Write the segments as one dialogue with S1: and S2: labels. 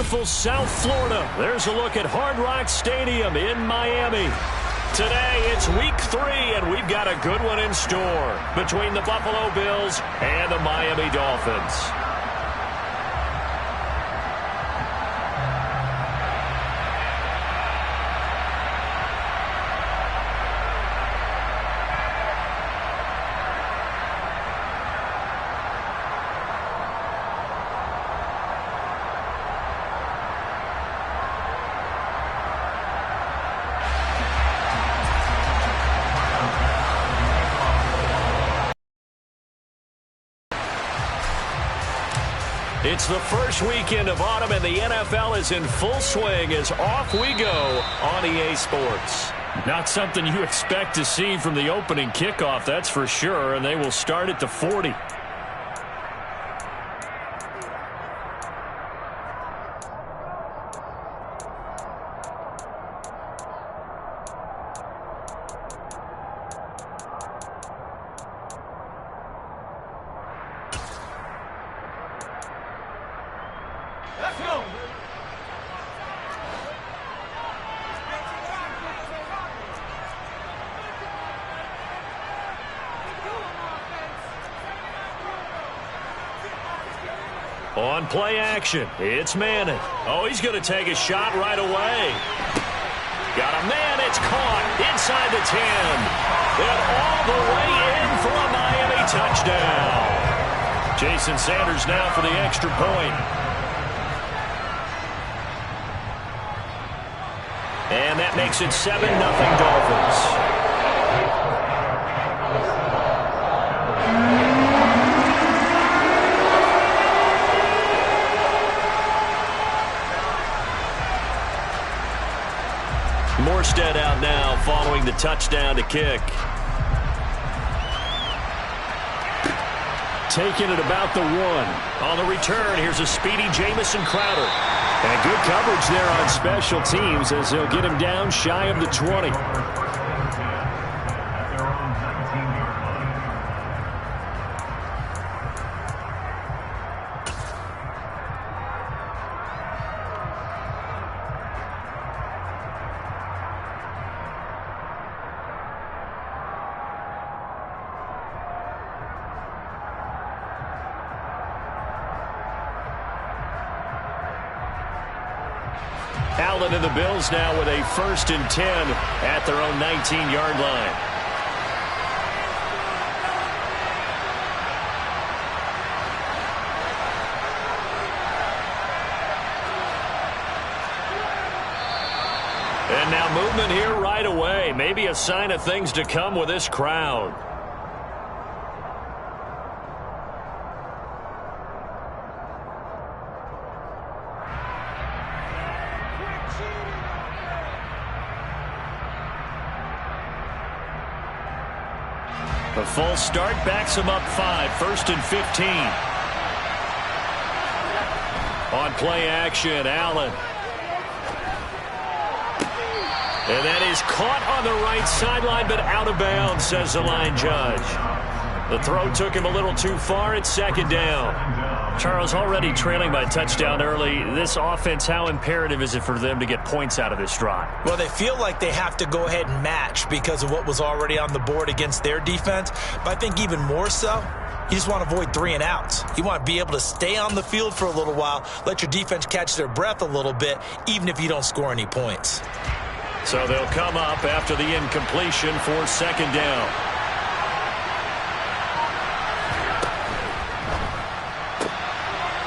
S1: beautiful South Florida. There's a look at Hard Rock Stadium in Miami. Today, it's week 3, and we've got a good one in store between the Buffalo Bills and the Miami Dolphins. It's the first weekend of autumn, and the NFL is in full swing as off we go on EA Sports. Not something you expect to see from the opening kickoff, that's for sure, and they will start at the 40. On play action, it's Manning. Oh, he's going to take a shot right away. Got a man, it's caught inside the 10. And all the way in for a Miami touchdown. Jason Sanders now for the extra point. And that makes it 7-0 Dolphins. Morstead out now following the touchdown to kick. Taking it about the 1. On the return, here's a speedy Jamison Crowder. And good coverage there on special teams as they'll get him down shy of the 20. Allen and the Bills now with a 1st and 10 at their own 19-yard line. And now movement here right away. Maybe a sign of things to come with this crowd. A full start backs him up 5, 1st and 15. On play action, Allen. And that is caught on the right sideline, but out of bounds, says the line judge. The throw took him a little too far. It's 2nd down. Charles, already trailing by a touchdown early. This offense, how imperative is it for them to get points out of this drive?
S2: Well, they feel like they have to go ahead and match because of what was already on the board against their defense. But I think even more so, you just want to avoid 3 and outs. You want to be able to stay on the field for a little while, let your defense catch their breath a little bit, even if you don't score any points.
S1: So they'll come up after the incompletion for 2nd down.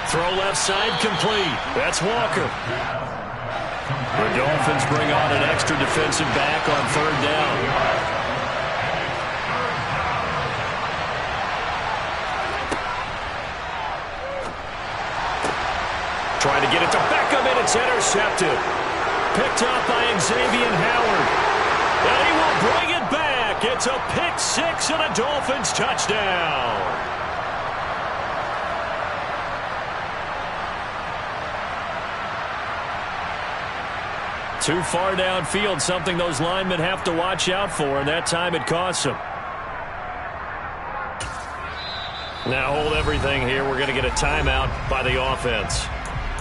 S1: Throw left side complete. That's Walker. The Dolphins bring on an extra defensive back on 3rd down. Trying to get it to Beckham, and it's intercepted. Picked up by Xavier Howard. And he will bring it back. It's a pick 6 and a Dolphins touchdown. Too far downfield, something those linemen have to watch out for, and that time it costs them. Now hold everything here. We're going to get a timeout by the offense.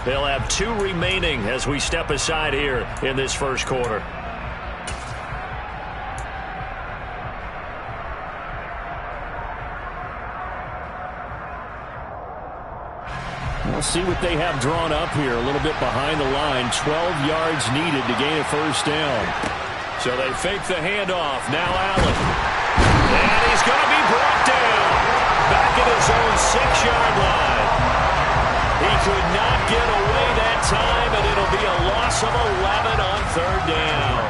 S1: They'll have 2 remaining as we step aside here in this first quarter.
S3: We'll see what they have drawn up here. A little bit behind the line. 12 yards needed to gain a first down.
S1: So they fake the handoff. Now Allen. And he's going to be brought down. Back at his own 6-yard line. He could not get away that time, and it'll be a loss of 11 on 3rd down.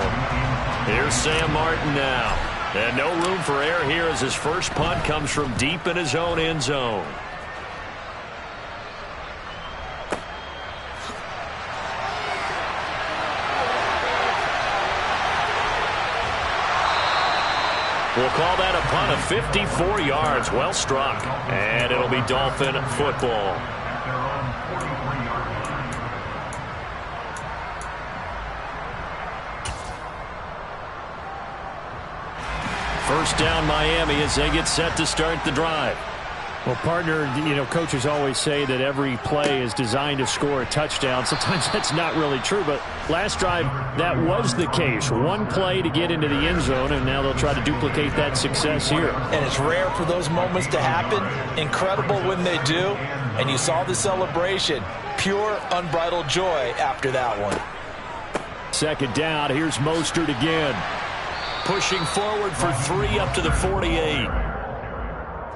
S1: Here's Sam Martin now. And no room for error here as his first punt comes from deep in his own end zone. We'll call that a punt of 54 yards. Well struck. And it'll be Dolphin football. First down Miami as they get set to start the drive.
S3: Well, partner, coaches always say that every play is designed to score a touchdown. Sometimes that's not really true, but last drive, that was the case. One play to get into the end zone, and now they'll try to duplicate that success here.
S2: And it's rare for those moments to happen. Incredible when they do. And you saw the celebration. Pure, unbridled joy after that one.
S3: Second down, here's Mostert again.
S1: Pushing forward for 3 up to the 48.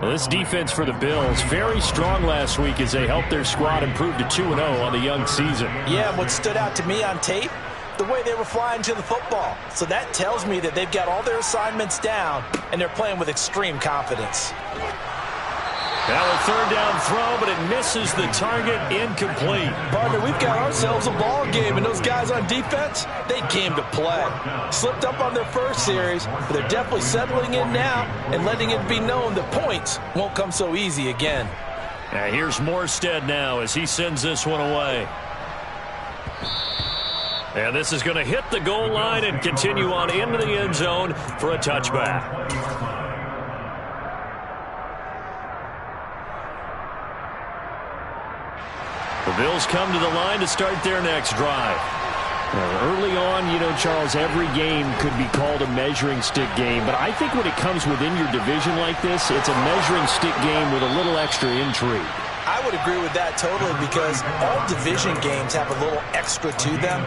S3: Well, this defense for the Bills, very strong last week as they helped their squad improve to 2-0 on the young season.
S2: Yeah, what stood out to me on tape, the way they were flying to the football. So that tells me that they've got all their assignments down, and they're playing with extreme confidence.
S1: Now a 3rd down throw, but it misses the target, incomplete.
S2: Partner, we've got ourselves a ball game, and those guys on defense, they came to play. Slipped up on their first series, but they're definitely settling in now and letting it be known that points won't come so easy again.
S1: Now here's Morstead now as he sends this one away. And this is going to hit the goal line and continue on into the end zone for a touchback. The Bills come to the line to start their next drive.
S3: Early on, Charles, every game could be called a measuring stick game. But I think when it comes within your division like this, it's a measuring stick game with a little extra intrigue.
S2: I would agree with that totally because all division games have a little extra to them.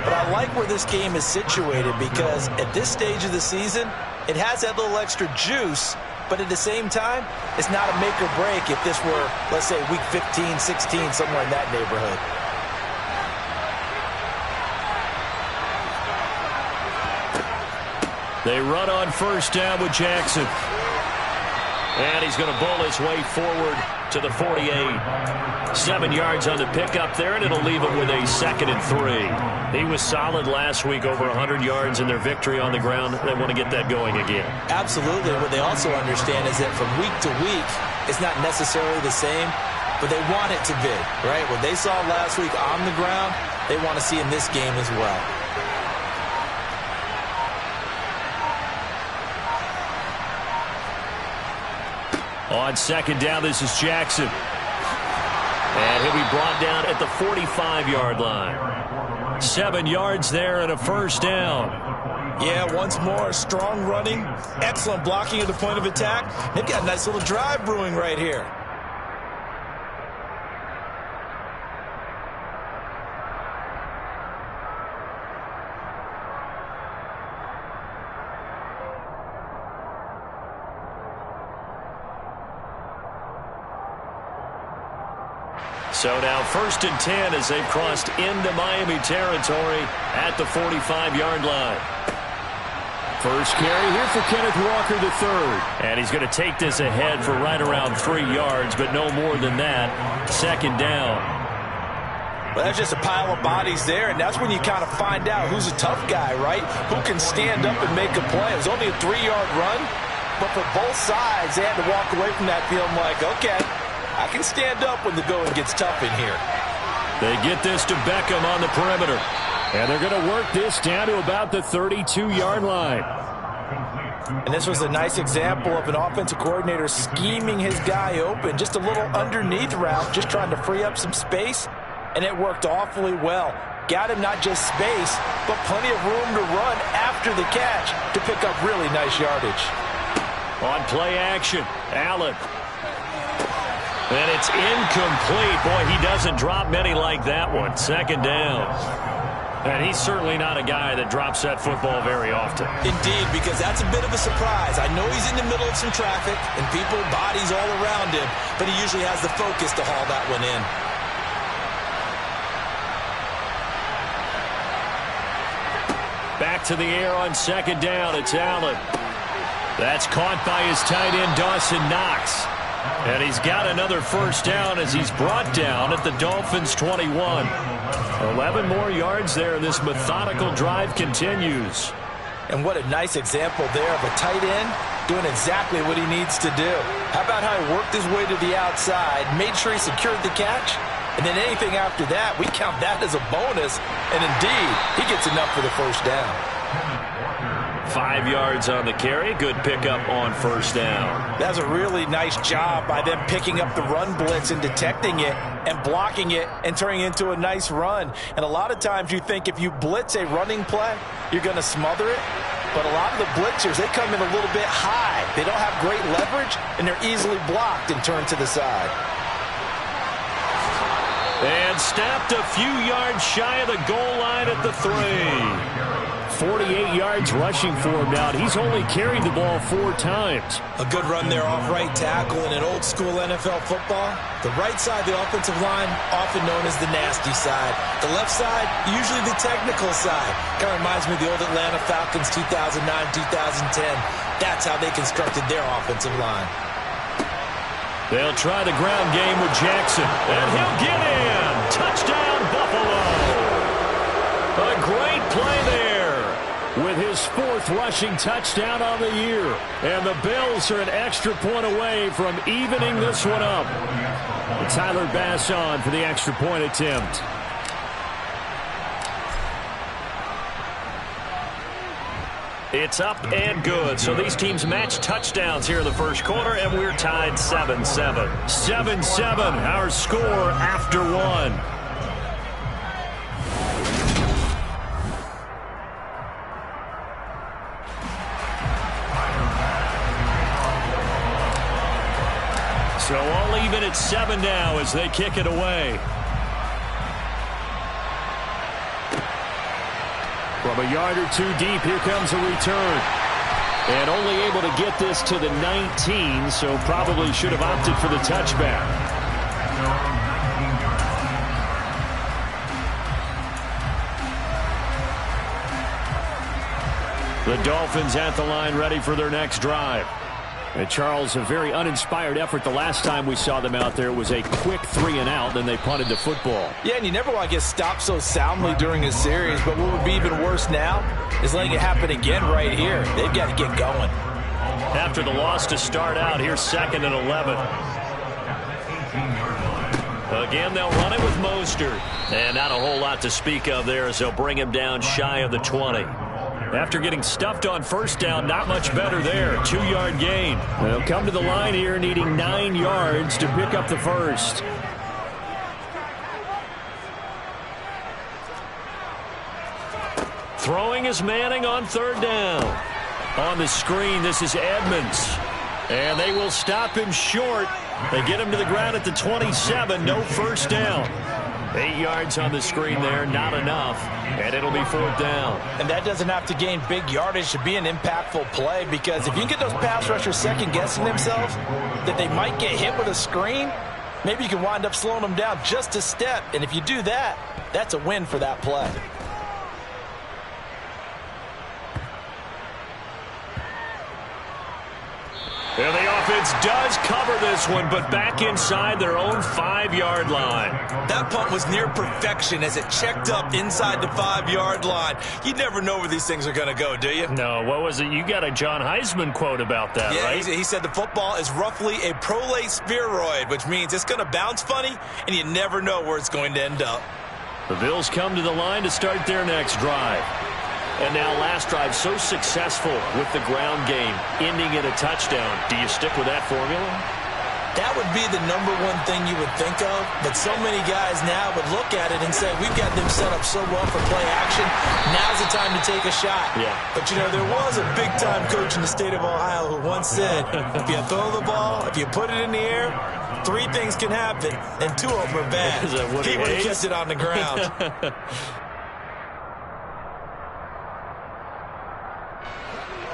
S2: But I like where this game is situated because at this stage of the season, it has that little extra juice. But at the same time, it's not a make or break if this were, let's say, week 15, 16, somewhere in that neighborhood.
S1: They run on first down with Jackson. And he's going to bowl his way forward to the 48. 7 yards on the pickup there, and it'll leave him with a 2nd and 3. He was solid last week, over 100 yards in their victory on the ground. They want to get that going again.
S2: Absolutely. What they also understand is that from week to week, it's not necessarily the same, but they want it to be, right? What they saw last week on the ground, they want to see in this game as well.
S1: On second down, this is Jackson. And he'll be brought down at the 45-yard line. 7 yards there and a first down.
S2: Yeah, once more, strong running, excellent blocking at the point of attack. They've got a nice little drive brewing right here.
S1: So now 1st and 10 as they've crossed into Miami territory at the 45-yard line. First carry here for Kenneth Walker III. And he's going to take this ahead for right around 3 yards, but no more than that. 2nd down.
S2: Well, that's just a pile of bodies there, and that's when you kind of find out who's a tough guy, right? Who can stand up and make a play. It was only a 3-yard run, but for both sides, they had to walk away from that feeling like, okay, I can stand up when the going gets tough in here.
S1: They get this to Beckham on the perimeter.
S3: And they're going to work this down to about the 32-yard line.
S2: And this was a nice example of an offensive coordinator scheming his guy open. Just a little underneath route, just trying to free up some space and it worked awfully well. Got him not just space, but plenty of room to run after the catch to pick up really nice yardage.
S1: On play action, Allen. And it's incomplete. Boy, he doesn't drop many like that one. Second down. And he's certainly not a guy that drops that football very often.
S2: Indeed, because that's a bit of a surprise. I know he's in the middle of some traffic and people, bodies all around him, but he usually has the focus to haul that one in.
S1: Back to the air on second down. It's Allen. That's caught by his tight end, Dawson Knox. And he's got another first down as he's brought down at the Dolphins' 21. 11 more yards there, and this methodical drive continues.
S2: And what a nice example there of a tight end doing exactly what he needs to do. How about how he worked his way to the outside, made sure he secured the catch, and then anything after that, we count that as a bonus. And indeed, he gets enough for the first down.
S1: 5 yards on the carry. Good pickup on first down.
S2: That's a really nice job by them picking up the run blitz and detecting it and blocking it and turning it into a nice run. And a lot of times you think if you blitz a running play, you're going to smother it. But a lot of the blitzers, they come in a little bit high. They don't have great leverage, and they're easily blocked and turned to the side.
S1: And snapped a few yards shy of the goal line at the 3.
S3: 48 yards rushing for him now. He's only carried the ball 4 times.
S2: A good run there off right tackle in an old-school NFL football. The right side, the offensive line, often known as the nasty side. The left side, usually the technical side. Kind of reminds me of the old Atlanta Falcons 2009-2010. That's how they constructed their offensive line.
S1: They'll try the ground game with Jackson. And he'll get in. Touchdown, Buffalo. A great play there with his 4th rushing touchdown on the year. And the Bills are an extra point away from evening this one up. Tyler Bass on for the extra point attempt. It's up and good. So these teams match touchdowns here in the first quarter, and we're tied 7-7. 7-7, our score after 1. So all even at 7 now as they kick it away. From a yard or 2 deep, here comes a return. And only able to get this to the 19, so probably should have opted for the touchback. The Dolphins at the line ready for their next drive. And Charles, a very uninspired effort the last time we saw them out there. It was a quick 3 and out, then they punted the football.
S2: Yeah, and you never want to get stopped so soundly during a series, but what would be even worse now is letting it happen again right here. They've got to get going.
S1: After the loss to start out, here's 2nd and 11. Again, they'll run it with Mostert. And not a whole lot to speak of there as they'll bring him down shy of the 20. After getting stuffed on first down, not much better there. 2-yard gain. They'll come to the line here needing 9 yards to pick up the first. Throwing is Manning on 3rd down. On the screen, this is Edmonds. And they will stop him short. They get him to the ground at the 27. No first down. 8 yards on the screen there, not enough. And it'll be 4th down.
S2: And that doesn't have to gain big yardage to be an impactful play, because if you can get those pass rushers second-guessing themselves that they might get hit with a screen, maybe you can wind up slowing them down just a step. And if you do that, that's a win for that play.
S1: And the offense does cover this one, but back inside their own 5-yard line.
S2: That punt was near perfection as it checked up inside the 5-yard line. You never know where these things are going to go, do you?
S1: No, what was it? You got a John Heisman quote about that,
S2: yeah,
S1: right?
S2: He said the football is roughly a prolate spheroid, which means it's going to bounce funny, and you never know where it's going to end up.
S1: The Bills come to the line to start their next drive. And now last drive so successful with the ground game, ending in a touchdown. Do you stick with that formula?
S2: That would be the number one thing you would think of, but so many guys now would look at it and say, we've got them set up so well for play action, now's the time to take a shot.
S3: Yeah.
S2: But, you know, there was a big-time coach in the state of Ohio who once said, if you throw the ball, if you put it in the air, 3 things can happen, and 2 of them are bad. He would have kept it on the ground.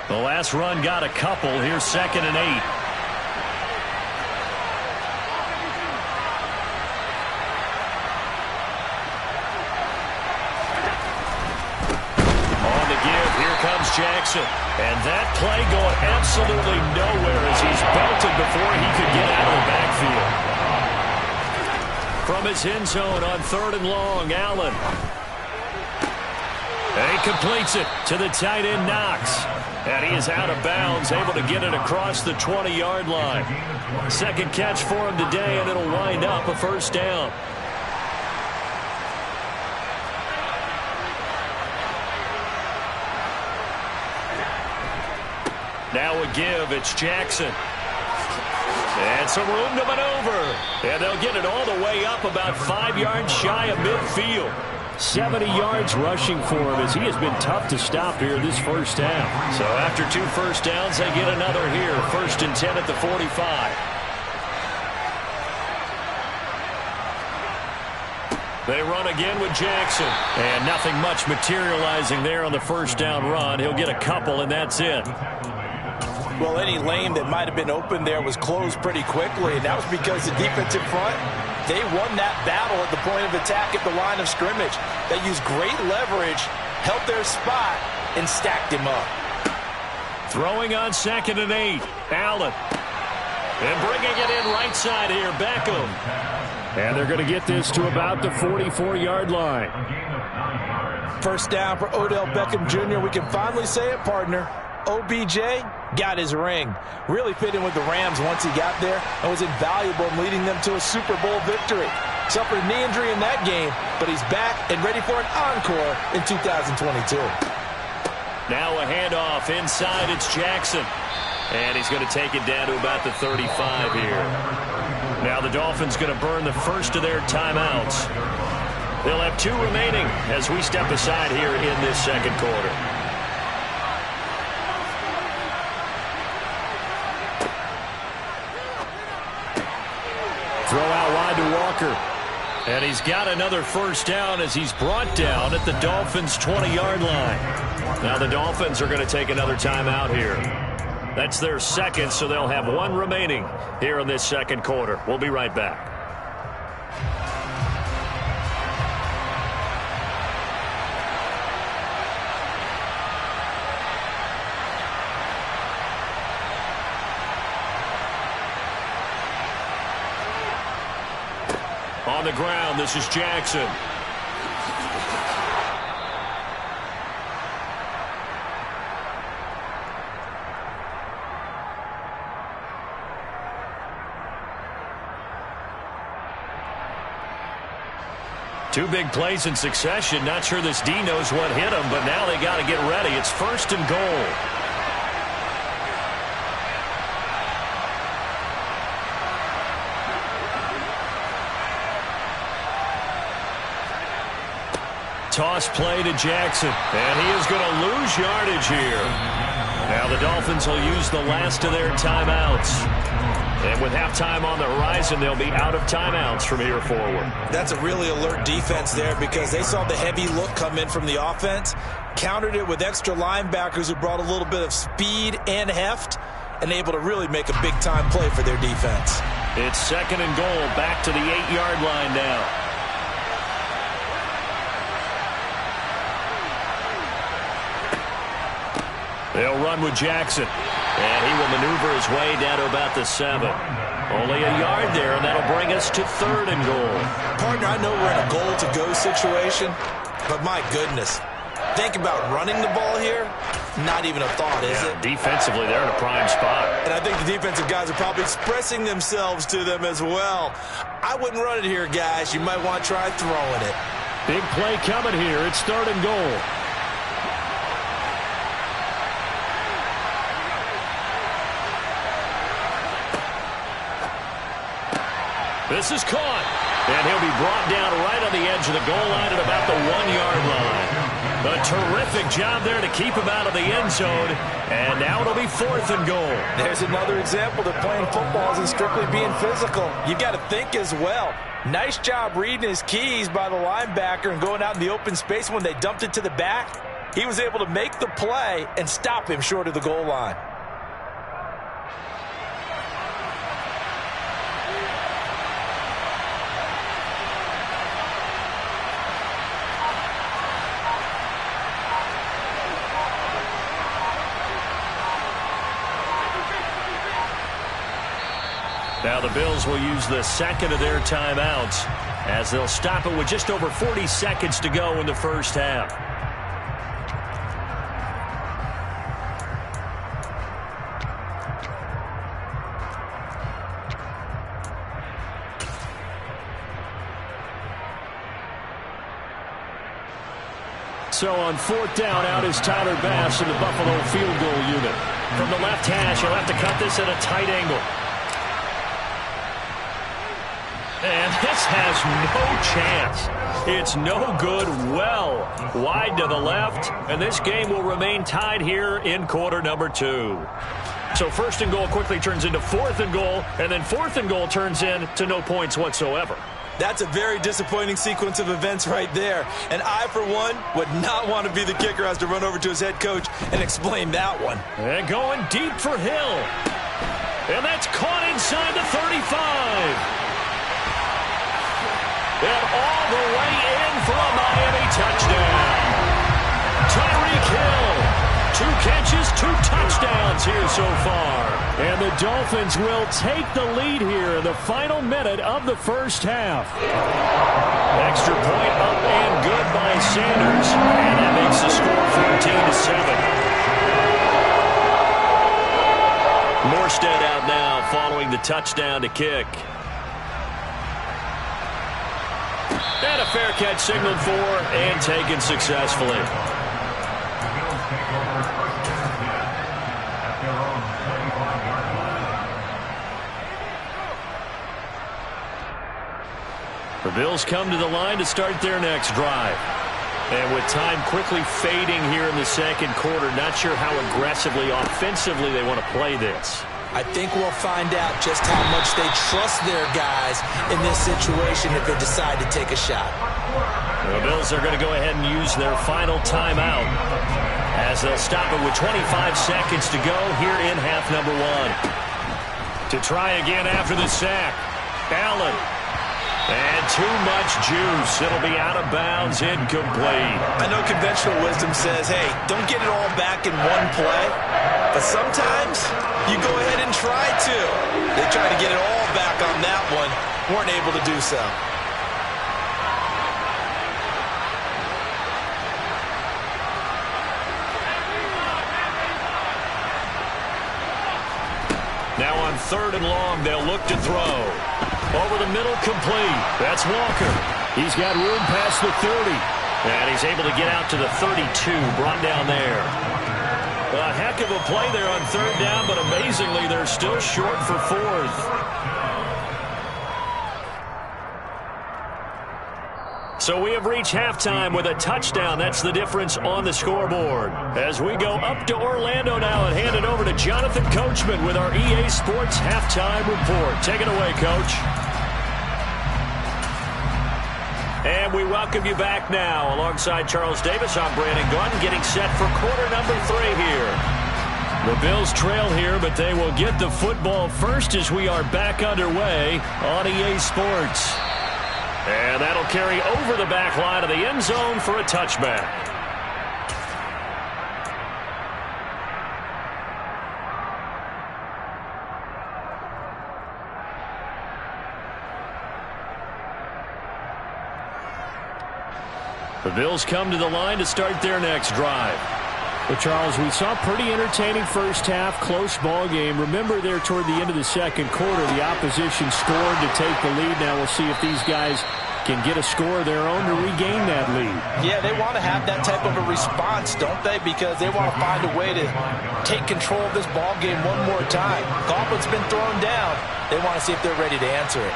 S3: The last run got a couple. Here's 2nd and 8. Jackson, and that play going absolutely nowhere as he's belted before he could get out of the backfield. From his end zone on 3rd and long, Allen. And he completes it to the tight end, Knox. And he is out of bounds, able to get it across the 20-yard line. 2nd catch for him today, and it'll wind up a 1st down. Now a give. It's Jackson. And some room to maneuver. And they'll get it all the way up about 5 yards shy of midfield. 70 yards rushing for him as he has been tough to stop here this first down. So after 2 first downs, they get another here. 1st and 10 at the 45. They run again with Jackson. And nothing much materializing there on the 1st down run. He'll get a couple, and that's it.
S2: Well, any lane that might have been open there was closed pretty quickly, and that was because the defensive front, they won that battle at the point of attack at the line of scrimmage. They used great leverage, held their spot, and stacked him up.
S3: Throwing on 2nd and 8. Allen. And bringing it in right side here, Beckham. And they're going to get this to about the 44-yard line.
S2: 1st down for Odell Beckham Jr. We can finally say it, partner. OBJ got his ring. Really fit in with the Rams once he got there and was invaluable in leading them to a Super Bowl victory. Suffered a knee injury in that game, but he's back and ready for an encore in 2022.
S3: Now a handoff inside. It's Jackson. And he's going to take it down to about the 35 here. Now the Dolphins going to burn the first of their timeouts. They'll have 2 remaining as we step aside here in this 2nd quarter. Throw out wide to Walker. And he's got another 1st down as he's brought down at the Dolphins' 20-yard line. Now the Dolphins are going to take another timeout here. That's their 2nd, so they'll have 1 remaining here in this 2nd quarter. We'll be right back. On the ground, this is Jackson. Two big plays in succession. Not sure this D knows what hit him, but now they got to get ready. It's 1st and goal. Toss play to Jackson, and he is going to lose yardage here. Now the Dolphins will use the last of their timeouts. And with halftime on the horizon, they'll be out of timeouts from here forward.
S2: That's a really alert defense there because they saw the heavy look come in from the offense, countered it with extra linebackers who brought a little bit of speed and heft, and able to really make a big-time play for their defense.
S3: It's 2nd and goal, back to the 8-yard line now. They'll run with Jackson, and he will maneuver his way down to about the 7. Only a yard there, and that'll bring us to 3rd and goal.
S2: Partner, I know we're in a goal-to-go situation, but my goodness, think about running the ball here. Not even a thought, is it?
S3: Defensively, they're in a prime spot.
S2: And I think the defensive guys are probably expressing themselves to them as well. I wouldn't run it here, guys. You might want to try throwing it.
S3: Big play coming here. It's 3rd and goal.
S1: This is caught. And he'll be brought down right on the edge of the goal line at about the 1-yard line. A terrific job there to keep him out of the end zone. And now it'll be 4th and goal.
S2: There's another example that playing football isn't strictly being physical. You got to think as well. Nice job reading his keys by the linebacker and going out in the open space when they dumped it to the back. He was able to make the play and stop him short of the goal line.
S1: Now the Bills will use the second of their timeouts as they'll stop it with just over 40 seconds to go in the first half. So on 4th down, out is Tyler Bass in the Buffalo field goal unit. From the left hash, he'll have to cut this at a tight angle. And this has no chance. It's no good, well wide to the left. And this game will remain tied here in quarter number 2. So 1st and goal quickly turns into 4th and goal. And then 4th and goal turns into no points whatsoever.
S2: That's a very disappointing sequence of events right there. And I, for one, would not want to be the kicker who has to run over to his head coach and explain that one.
S1: And going deep for Hill. And that's caught inside the 35. And all the way in for a Miami touchdown. Tyreek Hill. 2 catches, 2 touchdowns here so far. And the Dolphins will take the lead here in the final minute of the first half. Extra point up and good by Sanders. And that makes the score 14-7. Morstead out now following the touchdown to kick. And a fair catch signaled for and taken successfully. The Bills come to the line to start their next drive. And with time quickly fading here in the second quarter, not sure how aggressively, offensively they want to play this.
S2: I think we'll find out just how much they trust their guys in this situation if they decide to take a shot.
S1: The Bills are going to go ahead and use their final timeout as they'll stop it with 25 seconds to go here in half number 1. To try again after the sack. Allen. And too much juice. It'll be out of bounds, incomplete.
S2: I know conventional wisdom says, hey, don't get it all back in one play. But sometimes you go ahead and try to. They tried to get it all back on that one. Weren't able to do so.
S1: Now on 3rd and long, they'll look to throw. Over the middle, complete. That's Walker. He's got room past the 30. And he's able to get out to the 32, brought down there. A heck of a play there on 3rd down, but amazingly, they're still short for 4th. So we have reached halftime with a touchdown. That's the difference on the scoreboard. As we go up to Orlando now and hand it over to Jonathan Coachman with our EA Sports Halftime Report. Take it away, Coach. And we welcome you back now. Alongside Charles Davis, I'm Brandon Gordon, getting set for quarter number 3 here. The Bills trail here, but they will get the football first as we are back underway on EA Sports. And that'll carry over the back line of the end zone for a touchback. The Bills come to the line to start their next drive.
S3: Well, Charles, we saw a pretty entertaining first half, close ball game. Remember there toward the end of the second quarter, the opposition scored to take the lead. Now we'll see if these guys can get a score of their own to regain that lead.
S2: Yeah, they want to have that type of a response, don't they? Because they want to find a way to take control of this ball game one more time. Gauntlet's been thrown down. They want to see if they're ready to answer it.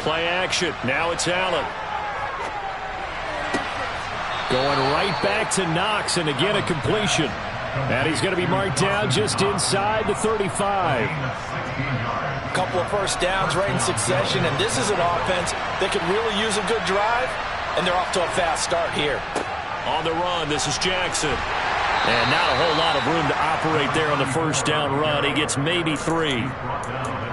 S1: play action. Now it's Allen.
S3: Going right back to Knox, and again a completion. And he's going to be marked down just inside the 35.
S2: A couple of first downs right in succession, and this is an offense that could really use a good drive, and they're off to a fast start here.
S1: On the run, this is Jackson. And not a whole lot of room to operate there on the first down run. He gets maybe 3.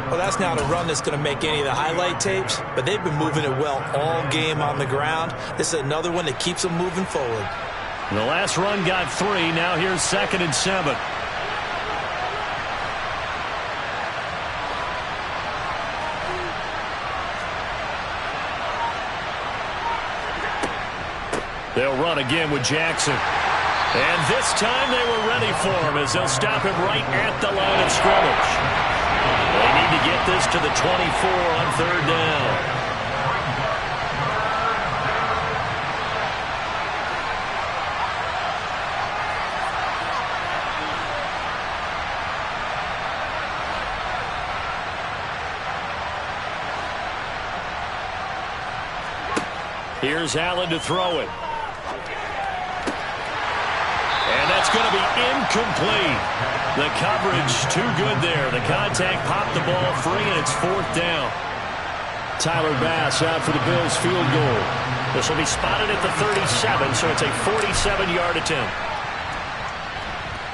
S2: Well, that's not a run that's going to make any of the highlight tapes, but they've been moving it well all game on the ground. This is another one that keeps them moving forward.
S1: The last run got 3. Now here's 2nd and 7. They'll run again with Jackson. And this time they were ready for him as they'll stop him right at the line of scrimmage. They need to get this to the 24 on 3rd down. Here's Allen to throw it. And that's going to be incomplete. The coverage too good there. The contact popped the ball free, and it's 4th down. Tyler Bass out for the Bills field goal. This will be spotted at the 37, so it's a 47-yard attempt.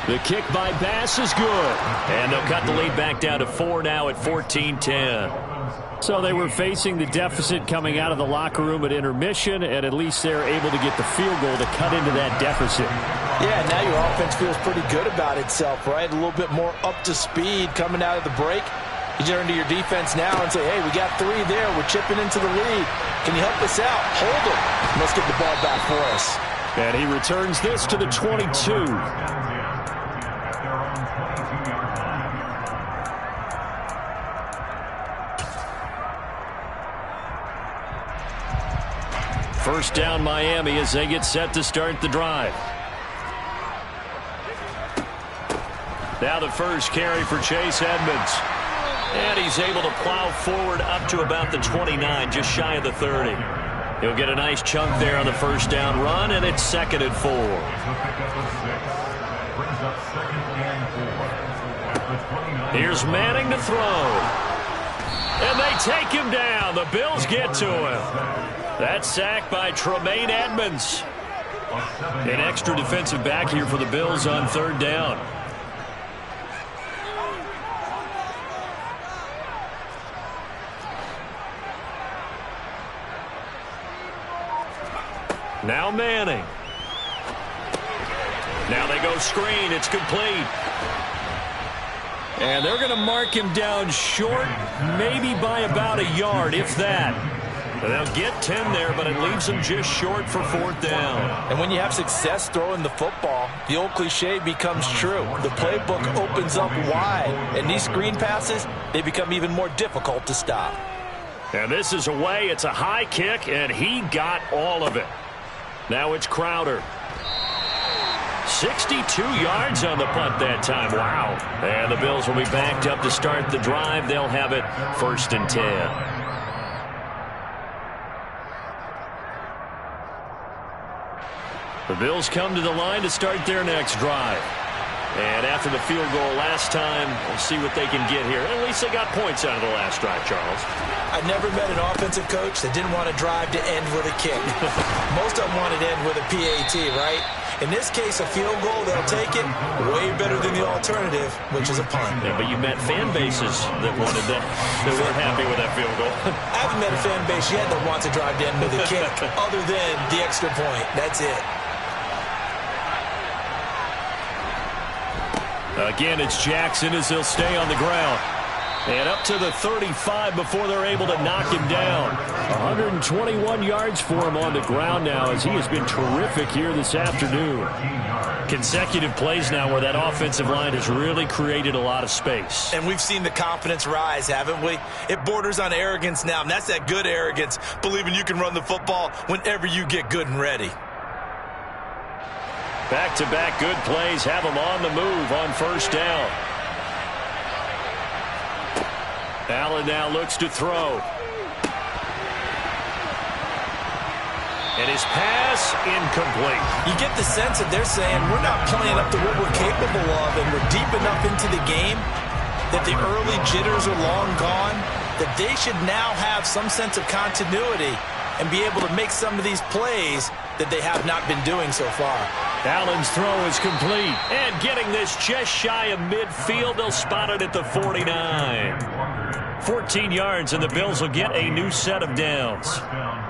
S1: The kick by Bass is good. And they'll cut the lead back down to 4 now at 14-10.
S3: So they were facing the deficit coming out of the locker room at intermission, and at least they're able to get the field goal to cut into that deficit.
S2: Yeah, now your offense feels pretty good about itself, right? A little bit more up to speed coming out of the break. You turn to your defense now and say, hey, we got 3 there. We're chipping into the lead. Can you help us out? Hold them. Let's get the ball back for us.
S3: And he returns this to the 22.
S1: First down Miami as they get set to start the drive. Now the first carry for Chase Edmonds. And he's able to plow forward up to about the 29, just shy of the 30. He'll get a nice chunk there on the first down run, and it's 2nd and 4. Here's Manning to throw. And they take him down. The Bills get to him. That sack by Tremaine Edmonds. An extra defensive back here for the Bills on 3rd down. Now Manning. Now they go screen. It's complete. And they're going to mark him down short, maybe by about a yard, if that. They'll get 10 there, but it leaves them just short for 4th down.
S2: And when you have success throwing the football, the old cliche becomes true. The playbook opens up wide, and these screen passes, they become even more difficult to stop.
S1: And this is away. It's a high kick, and he got all of it. Now it's Crowder. 62 yards on the punt that time. Wow. And the Bills will be backed up to start the drive. They'll have it 1st and 10. The Bills come to the line to start their next drive. And after the field goal last time, we'll see what they can get here. At least they got points out of the last drive, Charles.
S2: I've never met an offensive coach that didn't want to drive to end with a kick. Most of them wanted to end with a PAT, right? In this case, a field goal, they'll take it way better than the alternative, which is a punt.
S1: Yeah, but you met fan bases that wanted that, that weren't happy with that field goal.
S2: I haven't met a fan base yet that wants to drive to end with a kick, other than the extra point. That's it.
S1: Again, it's Jackson as he'll stay on the ground. And up to the 35 before they're able to knock him down.
S3: 121 yards for him on the ground now as he has been terrific here this afternoon.
S1: Consecutive plays now where that offensive line has really created a lot of space.
S2: And we've seen the confidence rise, haven't we? It borders on arrogance now, and that's that good arrogance, believing you can run the football whenever you get good and ready.
S1: Back-to-back good plays have them on the move on first down. Allen now looks to throw. And his pass incomplete.
S2: You get the sense that they're saying we're not playing up to what we're capable of, and we're deep enough into the game that the early jitters are long gone, that they should now have some sense of continuity and be able to make some of these plays that they have not been doing so far.
S1: Allen's throw is complete. And getting this just shy of midfield, they'll spot it at the 49. 14 yards, and the Bills will get a new set of downs.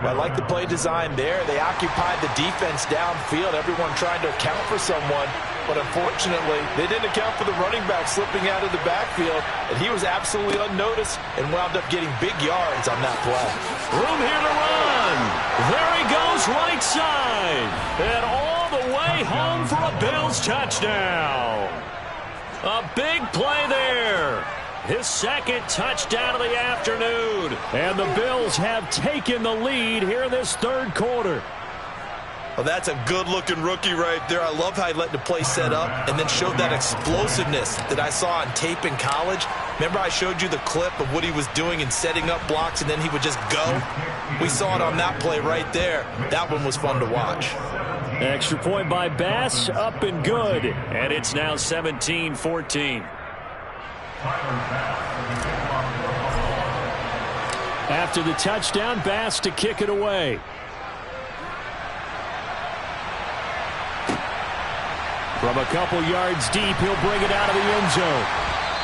S2: I like the play design there. They occupied the defense downfield, everyone trying to account for someone. But unfortunately, they didn't account for the running back slipping out of the backfield, and he was absolutely unnoticed and wound up getting big yards on that play.
S1: Room here to run. There he goes, right side. And all the way home for a Bills touchdown. A big play there. His second touchdown of the afternoon. And the Bills have taken the lead here in this third quarter.
S2: Well, that's a good-looking rookie right there. I love how he let the play set up and then showed that explosiveness that I saw on tape in college. Remember I showed you the clip of what he was doing and setting up blocks, and then he would just go? We saw it on that play right there. That one was fun to watch.
S3: Extra point by Bass, up and good.
S1: And it's now 17-14.
S3: After the touchdown, Bass to kick it away. From a couple yards deep, he'll bring it out of the end zone.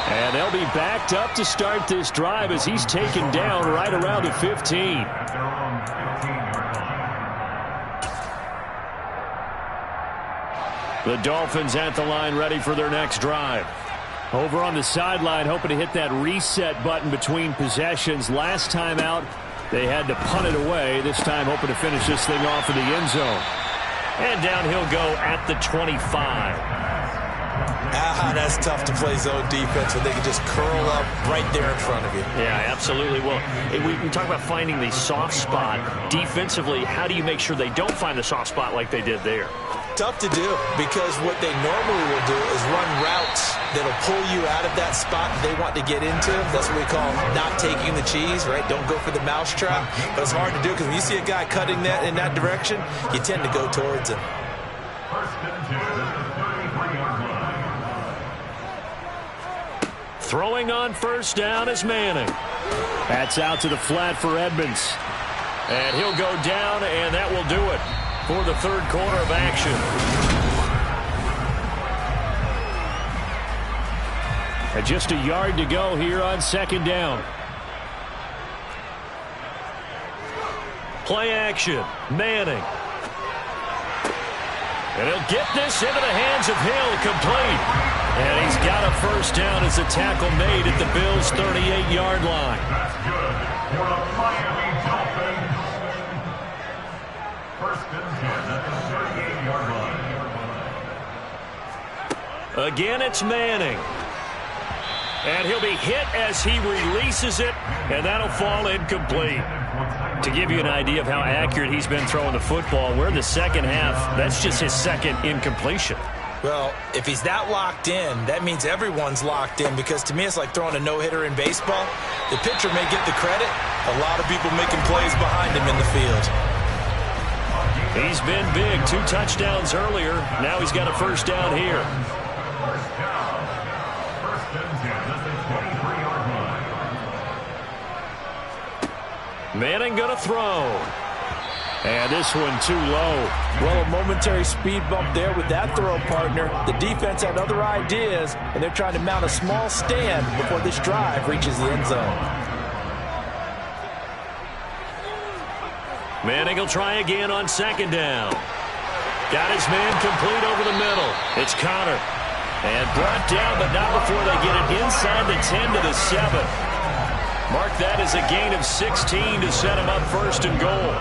S3: And they'll be backed up to start this drive as he's taken down right around the 15. The Dolphins at the line ready for their next drive. Over on the sideline, hoping to hit that reset button between possessions. Last time out, they had to punt it away. This time hoping to finish this thing off in the end zone.
S1: And down he'll go at the 25.
S2: That's tough to play zone defense when they can just curl up right there in front of you.
S1: Yeah, absolutely. Well, we talk about finding the soft spot. Defensively, how do you make sure they don't find the soft spot like they did there?
S2: Tough to do, because what they normally will do is run routes that'll pull you out of that spot they want to get into. That's what we call not taking the cheese, right? Don't go for the mousetrap. But it's hard to do because when you see a guy cutting that in that direction, you tend to go towards him.
S1: Throwing on first down is Manning.
S3: That's out to the flat for Edmonds.
S1: And he'll go down, and that will do it for the third quarter of action.
S3: And just a yard to go here on second down.
S1: Play action. Manning. And he'll get this into the hands of Hill, complete. And he's got a first down as a tackle made at the Bills' 38-yard line.
S4: That's good for the Miami Dolphins. First and 10 at the 38-yard line.
S1: Again, it's Manning. And he'll be hit as he releases it, and that'll fall incomplete. To give you an idea of how accurate he's been throwing the football, we're in the second half. That's just his second incompletion.
S2: Well, if he's that locked in, that means everyone's locked in, because to me it's like throwing a no-hitter in baseball. The pitcher may get the credit. A lot of people making plays behind him in the field.
S1: He's been big. 2 touchdowns earlier. Now he's got a first down here.
S4: First down. First and 10 at the 23-yard line.
S1: Manning going to throw.
S3: And this one too low.
S2: Well, a momentary speed bump there with that throw, partner. The defense had other ideas, and they're trying to mount a small stand before this drive reaches the end zone.
S1: Manning will try again on second down. Got his man complete over the middle. It's Connor. And brought down, but not before they get it inside the 10 to the 7. Mark that as a gain of 16 to set him up first and goal.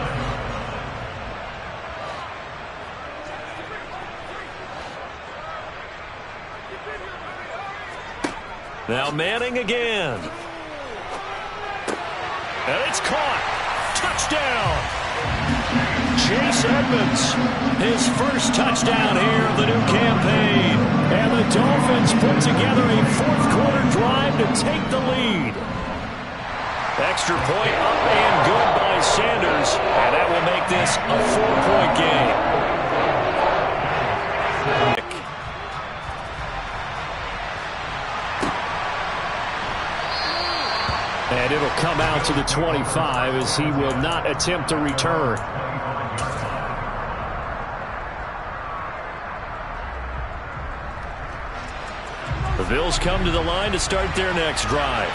S1: Now Manning again. And it's caught. Touchdown. Chase Edmonds, his first touchdown here of the new campaign.
S3: And the Dolphins put together a fourth-quarter drive to take the lead.
S1: Extra point up and good by by Sanders, and that will make this a 4-point game.
S3: And it'll come out to the 25 as he will not attempt to return. The Bills come to the line to start their next drive.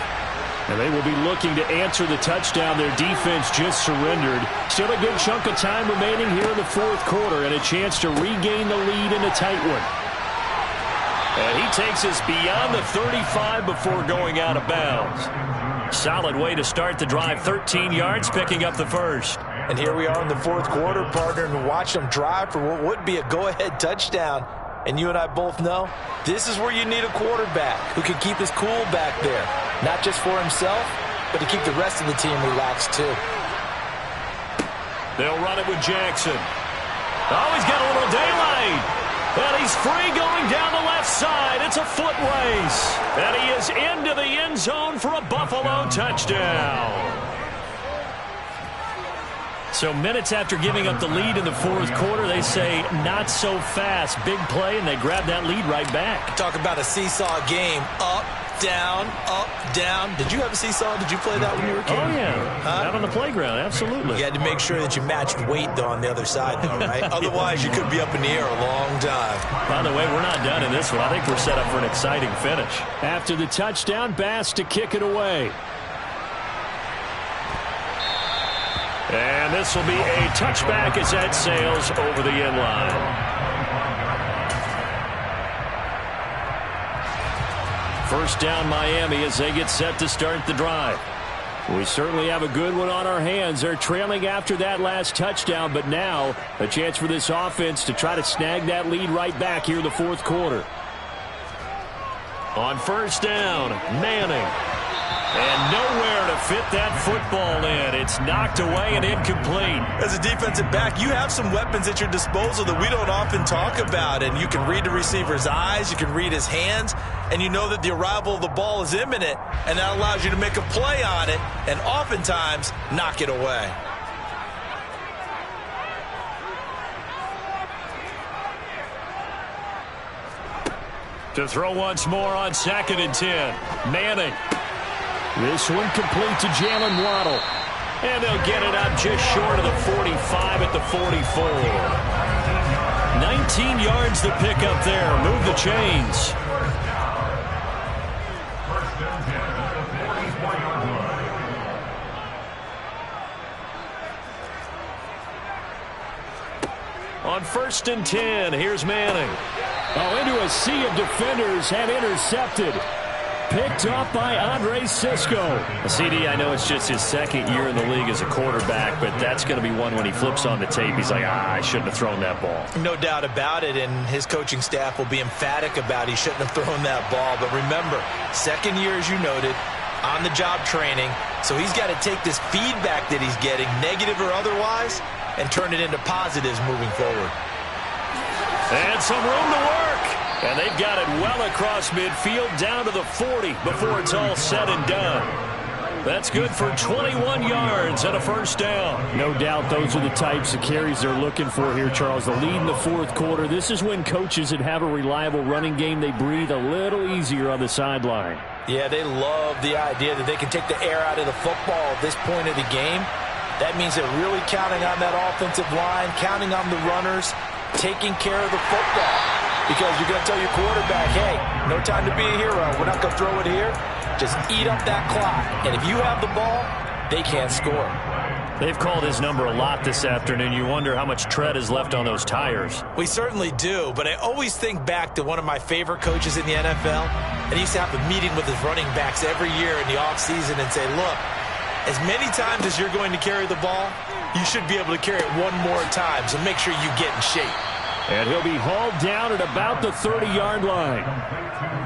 S3: And they will be looking to answer the touchdown their defense just surrendered. Still a good chunk of time remaining here in the fourth quarter and a chance to regain the lead in a tight one.
S1: And he takes us beyond the 35 before going out of bounds. Solid way to start the drive. 13 yards, picking up the first.
S2: And here we are in the fourth quarter, partner, and watch them drive for what would be a go-ahead touchdown. And you and I both know this is where you need a quarterback who can keep his cool back there. Not just for himself, but to keep the rest of the team relaxed too.
S1: They'll run it with Jackson. Oh, he's got a little daylight. And he's free going down the left side. It's a foot race. And he is into the end zone for a Buffalo touchdown. So minutes after giving up the lead in the fourth quarter, they say not so fast. Big play, and they grab that lead right back.
S2: Talk about a seesaw game. Up, down, up, down. Did you have a seesaw? Did you play that when you were a kid?
S3: Oh, yeah. Out on the playground, absolutely.
S2: You had to make sure that you matched weight, though, on the other side, though, right? Otherwise, you could be up in the air a long time.
S1: By the way, we're not done in this one. I think we're set up for an exciting finish.
S3: After the touchdown, Bass to kick it away.
S1: And this will be a touchback as that sails over the end line. First down Miami as they get set to start the drive. We certainly have a good one on our hands. They're trailing after that last touchdown, but now a chance for this offense to try to snag that lead right back here in the fourth quarter. On first down, Manning. And nowhere to fit that football in. It's knocked away and incomplete.
S2: As a defensive back, you have some weapons at your disposal that we don't often talk about. And you can read the receiver's eyes, you can read his hands, and you know that the arrival of the ball is imminent, and that allows you to make a play on it and oftentimes knock it away.
S1: To throw once more on 2nd and 10. Manning.
S3: This one complete to Jalen Waddle.
S1: And they'll get it up just short of the 45 at the 44. 19 yards to pick up there. Move the chains. On 1st and 10, here's Manning.
S3: Oh, into a sea of defenders and intercepted. Picked off by Andre Sisco.
S1: CD, I know it's just his second year in the league as a quarterback, but that's going to be one when he flips on the tape. He's like, I shouldn't have thrown that ball.
S2: No doubt about it, and his coaching staff will be emphatic about he shouldn't have thrown that ball. But remember, second year, as you noted, on-the-job training, so he's got to take this feedback that he's getting, negative or otherwise, and turn it into positives moving forward.
S1: And some room to work. And they've got it well across midfield down to the 40 before it's all said and done. That's good for 21 yards and a first down.
S3: No doubt those are the types of carries they're looking for here, Charles. The lead in the fourth quarter. This is when coaches that have a reliable running game, they breathe a little easier on the sideline.
S2: Yeah, they love the idea that they can take the air out of the football at this point of the game. That means they're really counting on that offensive line, counting on the runners, taking care of the football. Because you're going to tell your quarterback, hey, no time to be a hero. We're not going to throw it here. Just eat up that clock. And if you have the ball, they can't score.
S1: They've called his number a lot this afternoon. You wonder how much tread is left on those tires.
S2: We certainly do, but I always think back to one of my favorite coaches in the NFL. And he used to have a meeting with his running backs every year in the offseason and say, look, as many times as you're going to carry the ball, you should be able to carry it one more time, so make sure you get in shape.
S3: And he'll be hauled down at about the 30-yard line.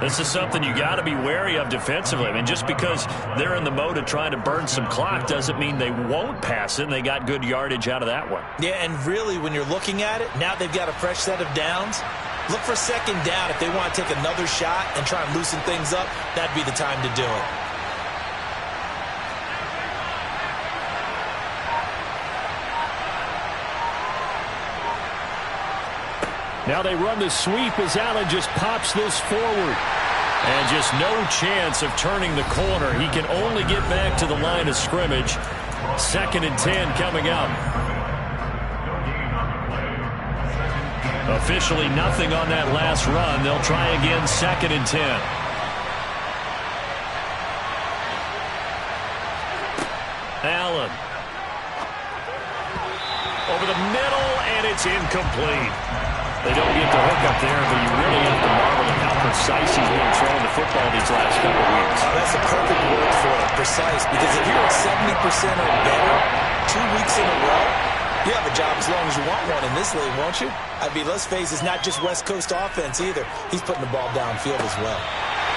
S1: This is something you got to be wary of defensively. I mean, just because they're in the mode of trying to burn some clock doesn't mean they won't pass it, and they got good yardage out of that one.
S2: Yeah, and really, when you're looking at it, now they've got a fresh set of downs. Look for second down. If they want to take another shot and try and loosen things up, that'd be the time to do it.
S3: Now they run the sweep as Allen just pops this forward.
S1: And just no chance of turning the corner. He can only get back to the line of scrimmage. 2nd and 10 coming up. Officially nothing on that last run. They'll try again 2nd and 10. Allen. Over the middle, and it's incomplete. They don't get the hook up there, but you really have to marvel at how precise he's been throwing the football these last couple of weeks.
S2: Oh, that's a perfect word for it, precise, because if you're at 70% or better 2 weeks in a row, you have a job as long as you want one in this league, won't you? I mean, let's face it, it's not just West Coast offense either. He's putting the ball downfield as well.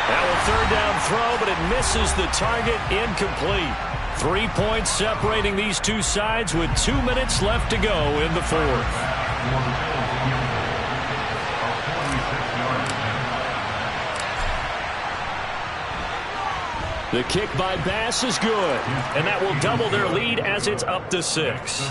S1: Now a 3rd down throw, but it misses the target, incomplete. 3 points separating these two sides with 2 minutes left to go in the 4th. The kick by Bass is good, and that will double their lead as it's up to 6.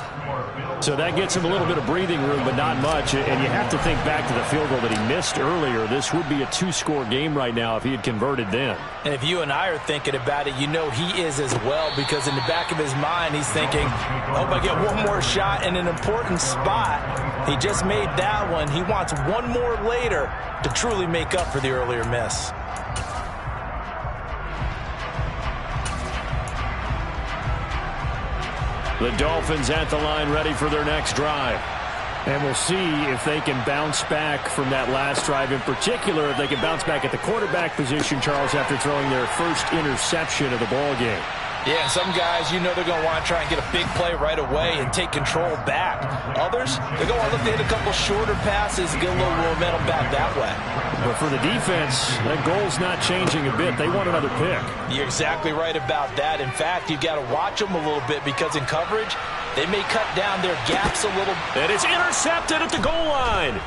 S3: So that gets him a little bit of breathing room, but not much. And you have to think back to the field goal that he missed earlier. This would be a 2-score game right now if he had converted then.
S2: And if you and I are thinking about it, you know he is as well, because in the back of his mind, he's thinking, I hope I get one more shot in an important spot. He just made that one. He wants one more later to truly make up for the earlier miss.
S3: The Dolphins at the line ready for their next drive. And we'll see if they can bounce back from that last drive. In particular, if they can bounce back at the quarterback position, Charles, after throwing their first interception of the ball game.
S2: Yeah, and some guys, you know they're going to want to try and get a big play right away and take control back. Others, they're going to look to hit a couple shorter passes and get a little momentum back that way.
S3: But for the defense, that goal's not changing a bit. They want another pick.
S2: You're exactly right about that. In fact, you've got to watch them a little bit, because in coverage, they may cut down their gaps a little.
S1: And it's intercepted at the goal line.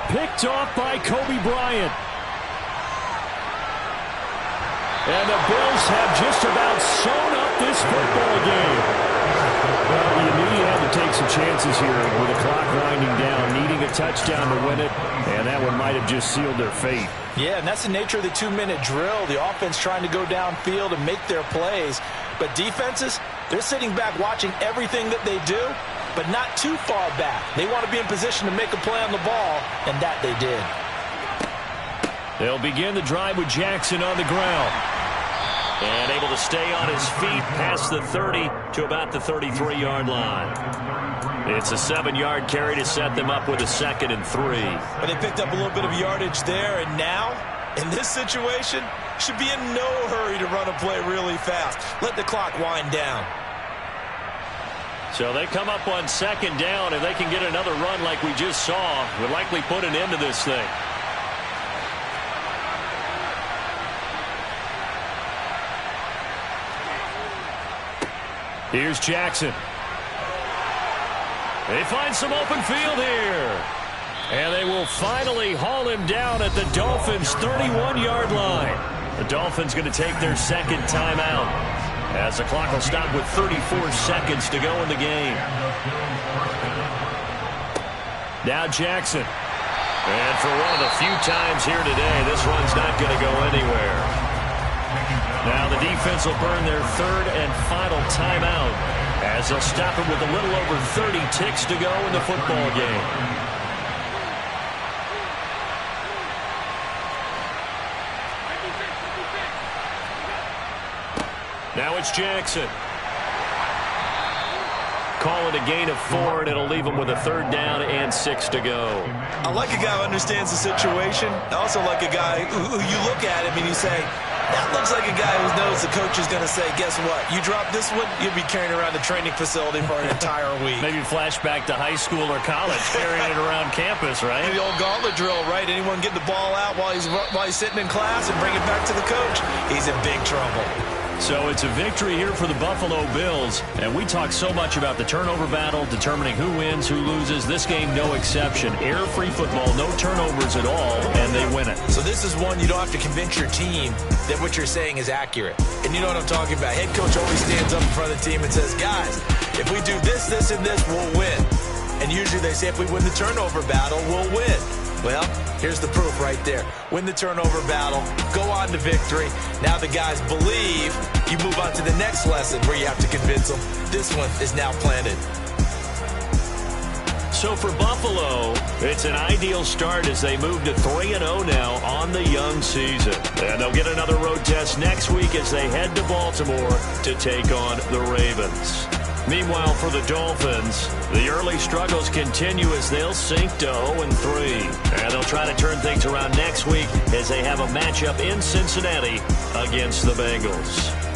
S3: Picked off by Kobe Bryant. And the Bills have just about sewn up this football game. Well, you knew you had to take some chances here with the clock winding down, needing a touchdown to win it, and that one might have just sealed their fate.
S2: Yeah, and that's the nature of the 2-minute drill. The offense trying to go downfield and make their plays. But defenses, they're sitting back watching everything that they do, but not too far back. They want to be in position to make a play on the ball, and that they did.
S1: They'll begin the drive with Jackson on the ground. And able to stay on his feet past the 30 to about the 33-yard line. It's a 7-yard carry to set them up with a 2nd and 3.
S2: But they picked up a little bit of yardage there, and now, in this situation, should be in no hurry to run a play really fast. Let the clock wind down.
S1: So they come up on 2nd down. If they can get another run like we just saw, would likely put an end to this thing. Here's Jackson. They find some open field here. And they will finally haul him down at the Dolphins' 31-yard line. The Dolphins going to take their 2nd timeout, as the clock will stop with 34 seconds to go in the game. Now Jackson. And for one of the few times here today, this run's not going to go anywhere. Now the defense will burn their 3rd and final timeout, as they'll stop it with a little over 30 ticks to go in the football game. Now it's Jackson. Call it a gain of 4, and it'll leave them with a 3rd down and 6 to go.
S2: I like a guy who understands the situation. I also like a guy who you look at him and you say, that looks like a guy who knows the coach is going to say, guess what? You drop this one, you'll be carrying around the training facility for an entire week.
S1: Maybe flashback to high school or college, carrying it around campus, right?
S2: The old gauntlet drill, right? Anyone get the ball out while he's sitting in class and bring it back to the coach? He's in big trouble.
S1: So it's a victory here for the Buffalo Bills. And we talk so much about the turnover battle, determining who wins, who loses. This game, no exception. Error-free football, no turnovers at all, and they win it.
S2: So this is one you don't have to convince your team that what you're saying is accurate. And you know what I'm talking about. Head coach always stands up in front of the team and says, guys, if we do this, this, and this, we'll win. And usually they say if we win the turnover battle, we'll win. Well, here's the proof right there. Win the turnover battle, go on to victory. Now the guys believe. You move on to the next lesson where you have to convince them. This one is now planted.
S1: So for Buffalo, it's an ideal start as they move to 3-0 now on the young season. And they'll get another road test next week as they head to Baltimore to take on the Ravens. Meanwhile, for the Dolphins, the early struggles continue as they'll sink to 0-3. And they'll try to turn things around next week as they have a matchup in Cincinnati against the Bengals.